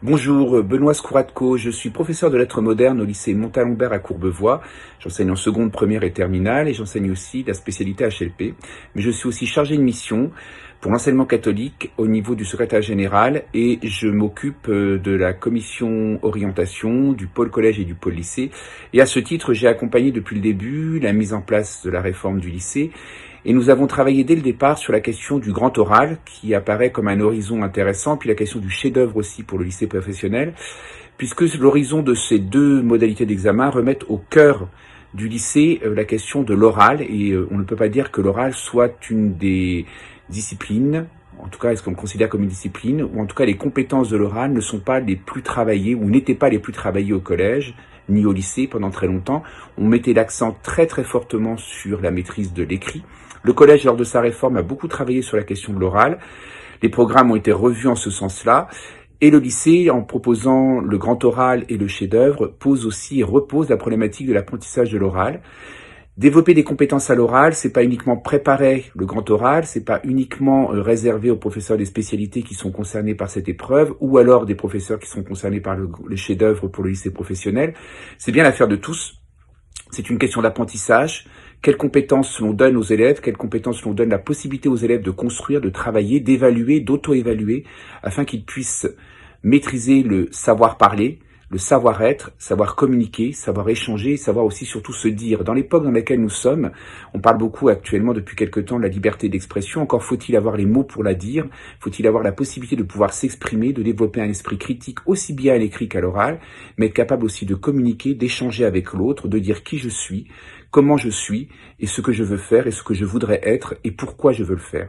Bonjour, Benoît Skouratko, je suis professeur de lettres modernes au lycée Montalembert à Courbevoie. J'enseigne en seconde, première et terminale et j'enseigne aussi la spécialité HLP. Mais je suis aussi chargé de mission pour l'enseignement catholique au niveau du secrétaire général et je m'occupe de la commission orientation, du pôle collège et du pôle lycée. Et à ce titre, j'ai accompagné depuis le début la mise en place de la réforme du lycée. Et nous avons travaillé dès le départ sur la question du grand oral, qui apparaît comme un horizon intéressant, puis la question du chef-d'œuvre aussi pour le lycée professionnel, puisque l'horizon de ces deux modalités d'examen remettent au cœur du lycée la question de l'oral, et on ne peut pas dire que l'oral soit une des disciplines, en tout cas est-ce qu'on considère comme une discipline, ou en tout cas les compétences de l'oral ne sont pas les plus travaillées, ou n'étaient pas les plus travaillées au collège, ni au lycée pendant très longtemps. On mettait l'accent très très fortement sur la maîtrise de l'écrit. Le collège, lors de sa réforme, a beaucoup travaillé sur la question de l'oral. Les programmes ont été revus en ce sens-là. Et le lycée, en proposant le grand oral et le chef-d'œuvre, pose aussi et repose la problématique de l'apprentissage de l'oral. Développer des compétences à l'oral, c'est pas uniquement préparer le grand oral, c'est pas uniquement réservé aux professeurs des spécialités qui sont concernés par cette épreuve, ou alors des professeurs qui sont concernés par le chef-d'œuvre pour le lycée professionnel. C'est bien l'affaire de tous. C'est une question d'apprentissage. Quelles compétences l'on donne aux élèves, quelles compétences l'on donne la possibilité aux élèves de construire, de travailler, d'évaluer, d'auto-évaluer, afin qu'ils puissent maîtriser le savoir parler, le savoir-être, savoir communiquer, savoir échanger, savoir aussi surtout se dire. Dans l'époque dans laquelle nous sommes, on parle beaucoup actuellement depuis quelque temps de la liberté d'expression. Encore faut-il avoir les mots pour la dire, faut-il avoir la possibilité de pouvoir s'exprimer, de développer un esprit critique aussi bien à l'écrit qu'à l'oral, mais être capable aussi de communiquer, d'échanger avec l'autre, de dire qui je suis, comment je suis, et ce que je veux faire, et ce que je voudrais être, et pourquoi je veux le faire.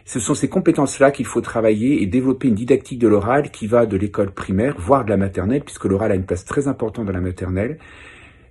Ce sont ces compétences-là qu'il faut travailler et développer une didactique de l'oral qui va de l'école primaire, voire de la maternelle, puisque l'oral a une place très importante dans la maternelle.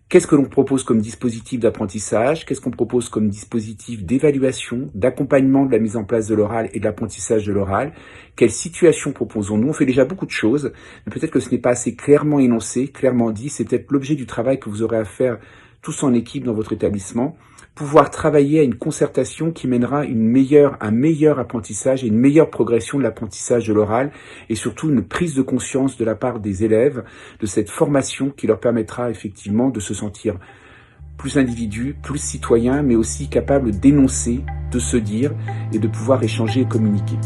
Qu'est-ce que l'on propose comme dispositif d'apprentissage? Qu'est-ce qu'on propose comme dispositif d'évaluation, d'accompagnement de la mise en place de l'oral et de l'apprentissage de l'oral? Quelles situations proposons-nous? On fait déjà beaucoup de choses, mais peut-être que ce n'est pas assez clairement énoncé, clairement dit. C'est peut-être l'objet du travail que vous aurez à faire tous en équipe dans votre établissement. Pouvoir travailler à une concertation qui mènera un meilleur apprentissage et une meilleure progression de l'apprentissage de l'oral et surtout une prise de conscience de la part des élèves de cette formation qui leur permettra effectivement de se sentir plus individu, plus citoyen, mais aussi capable d'énoncer, de se dire et de pouvoir échanger et communiquer.